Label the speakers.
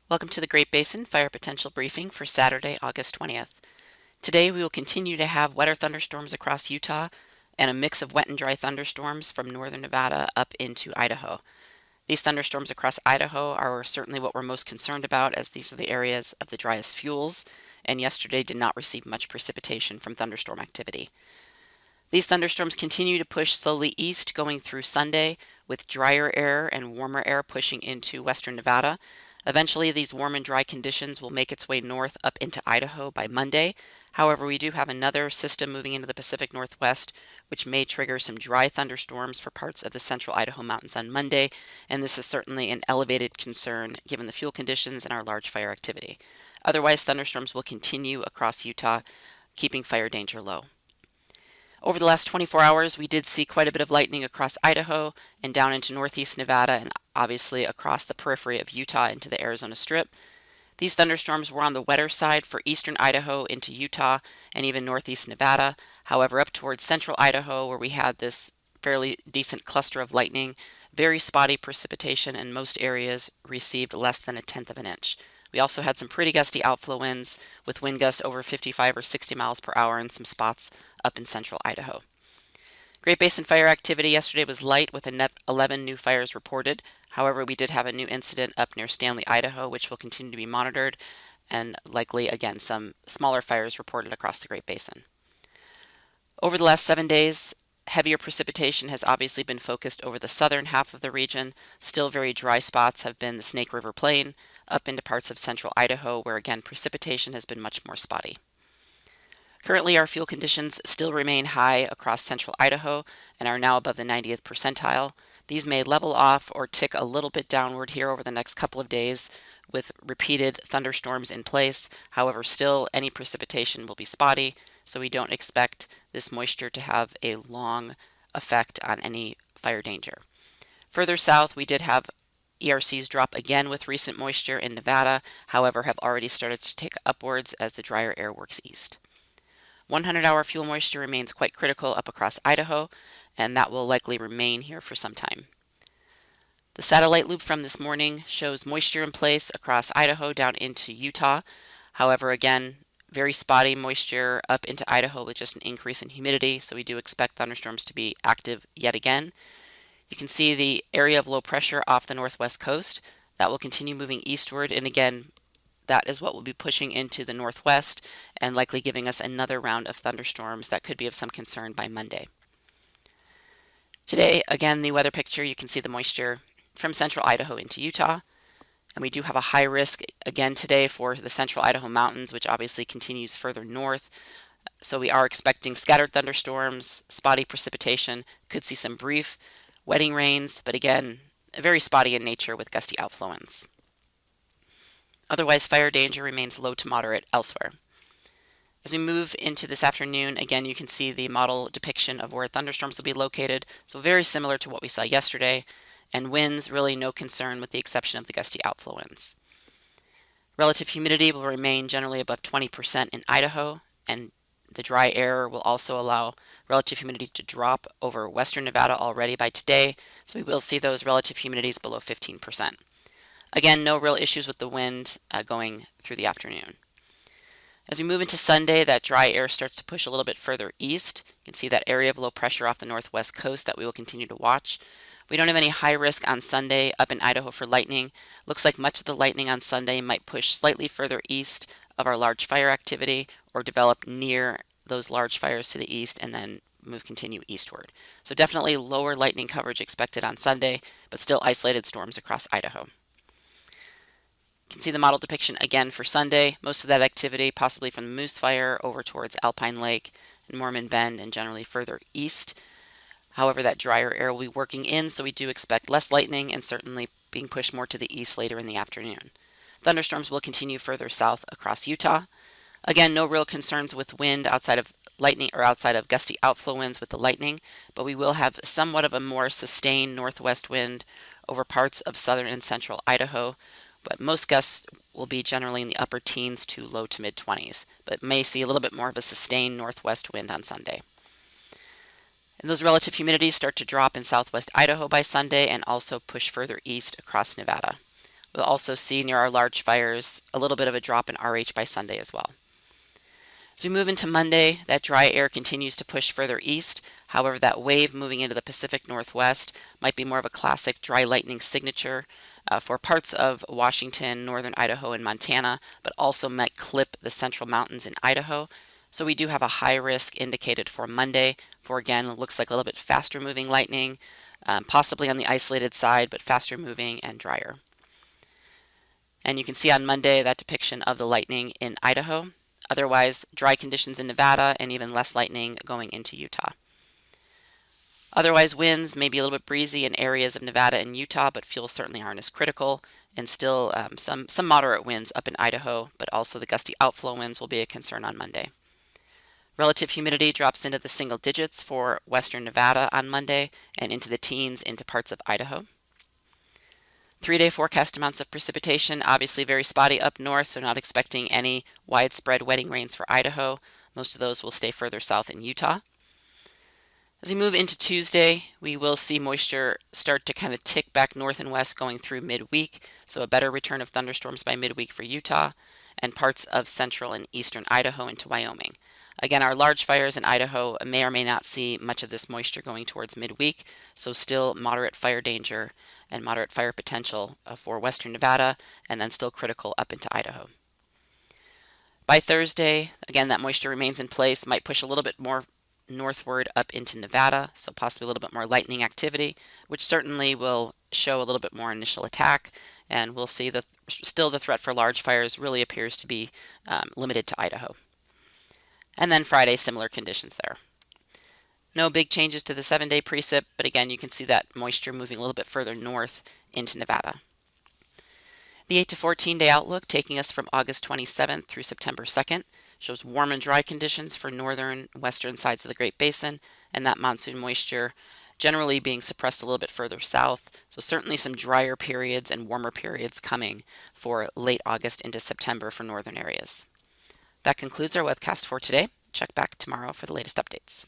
Speaker 1: Welcome to the Great Basin Fire Potential Briefing for Saturday, August 20th. Today we will continue to have wetter thunderstorms across Utah and a mix of wet and dry thunderstorms from northern Nevada up into Idaho. These thunderstorms across Idaho are certainly what we're most concerned about, as these are the areas of the driest fuels, and yesterday did not receive much precipitation from thunderstorm activity. These thunderstorms continue to push slowly east going through Sunday, with drier air and warmer air pushing into western Nevada. Eventually, these warm and dry conditions will make its way north up into Idaho by Monday. However, we do have another system moving into the Pacific Northwest, which may trigger some dry thunderstorms for parts of the central Idaho mountains on Monday, and this is certainly an elevated concern given the fuel conditions and our large fire activity. Otherwise, thunderstorms will continue across Utah, keeping fire danger low. Over the last 24 hours, we did see quite a bit of lightning across Idaho and down into northeast Nevada and obviously across the periphery of Utah into the Arizona Strip. These thunderstorms were on the wetter side for eastern Idaho into Utah and even northeast Nevada. However, up towards central Idaho, where we had this fairly decent cluster of lightning, very spotty precipitation, and most areas received less than 1/10 of an inch. We also had some pretty gusty outflow winds with wind gusts over 55 or 60 miles per hour in some spots up in central Idaho. Great Basin fire activity yesterday was light with a net 11 new fires reported. However, we did have a new incident up near Stanley, Idaho, which will continue to be monitored, and likely, again, some smaller fires reported across the Great Basin. Over the last 7 days, heavier precipitation has obviously been focused over the southern half of the region. Still very dry spots have been the Snake River Plain, up into parts of central Idaho, where again precipitation has been much more spotty. Currently, our fuel conditions still remain high across central Idaho and are now above the 90th percentile. These may level off or tick a little bit downward here over the next couple of days with repeated thunderstorms in place. However, still any precipitation will be spotty, so we don't expect this moisture to have a long effect on any fire danger. Further south, we did have ERCs drop again with recent moisture in Nevada, however have already started to tick upwards as the drier air works east. 100-hour fuel moisture remains quite critical up across Idaho, and that will likely remain here for some time. The satellite loop from this morning shows moisture in place across Idaho down into Utah. However, again, very spotty moisture up into Idaho with just an increase in humidity, so we do expect thunderstorms to be active yet again. You can see the area of low pressure off the northwest coast. That will continue moving eastward, and again, that is what will be pushing into the northwest and likely giving us another round of thunderstorms that could be of some concern by Monday. Today, again, the weather picture, you can see the moisture from central Idaho into Utah. And we do have a high risk again today for the central Idaho mountains, which obviously continues further north. So we are expecting scattered thunderstorms, spotty precipitation, could see some brief wetting rains, but again, very spotty in nature with gusty outflow winds. Otherwise, fire danger remains low to moderate elsewhere. As we move into this afternoon, again, you can see the model depiction of where thunderstorms will be located, so very similar to what we saw yesterday, and winds, really no concern with the exception of the gusty outflow winds. Relative humidity will remain generally above 20% in Idaho, and the dry air will also allow relative humidity to drop over western Nevada already by today, so we will see those relative humidities below 15%. Again, no real issues with the wind going through the afternoon. As we move into Sunday, that dry air starts to push a little bit further east. You can see that area of low pressure off the northwest coast that we will continue to watch. We don't have any high risk on Sunday up in Idaho for lightning. Looks like much of the lightning on Sunday might push slightly further east of our large fire activity or develop near those large fires to the east and then continue eastward. So definitely lower lightning coverage expected on Sunday, but still isolated storms across Idaho. You can see the model depiction again for Sunday. Most of that activity possibly from the Moose Fire over towards Alpine Lake and Mormon Bend and generally further east. However, that drier air will be working in, so we do expect less lightning and certainly being pushed more to the east later in the afternoon. Thunderstorms will continue further south across Utah. Again, no real concerns with wind outside of lightning or outside of gusty outflow winds with the lightning, but we will have somewhat of a more sustained northwest wind over parts of southern and central Idaho, but most gusts will be generally in the upper teens to low to mid 20s, but may see a little bit more of a sustained northwest wind on Sunday. And those relative humidities start to drop in southwest Idaho by Sunday and also push further east across Nevada. We'll also see near our large fires a little bit of a drop in RH by Sunday as well. As we move into Monday, that dry air continues to push further east. However, that wave moving into the Pacific Northwest might be more of a classic dry lightning signature for parts of Washington, northern Idaho, and Montana, but also might clip the central mountains in Idaho. So we do have a high risk indicated for Monday for, again, it looks like a little bit faster moving lightning, possibly on the isolated side, but faster moving and drier. And you can see on Monday that depiction of the lightning in Idaho. Otherwise, dry conditions in Nevada and even less lightning going into Utah. Otherwise, winds may be a little bit breezy in areas of Nevada and Utah, but fuels certainly aren't as critical. And still some moderate winds up in Idaho, but also the gusty outflow winds will be a concern on Monday. Relative humidity drops into the single digits for western Nevada on Monday and into the teens into parts of Idaho. 3-day forecast amounts of precipitation, obviously very spotty up north, so not expecting any widespread wetting rains for Idaho. Most of those will stay further south in Utah. As we move into Tuesday, we will see moisture start to kind of tick back north and west going through midweek, so a better return of thunderstorms by midweek for Utah and parts of central and eastern Idaho into Wyoming. Again, our large fires in Idaho may or may not see much of this moisture going towards midweek, so still moderate fire danger and moderate fire potential for western Nevada, and then still critical up into Idaho. By Thursday, again, that moisture remains in place, might push a little bit more northward up into Nevada, so possibly a little bit more lightning activity, which certainly will show a little bit more initial attack, and we'll see that still the threat for large fires really appears to be limited to Idaho. And then Friday, similar conditions there. No big changes to the 7-day precip, but again, you can see that moisture moving a little bit further north into Nevada. The 8 to 14-day outlook, taking us from August 27th through September 2nd, shows warm and dry conditions for northern and western sides of the Great Basin, and that monsoon moisture generally being suppressed a little bit further south. So certainly some drier periods and warmer periods coming for late August into September for northern areas. That concludes our webcast for today. Check back tomorrow for the latest updates.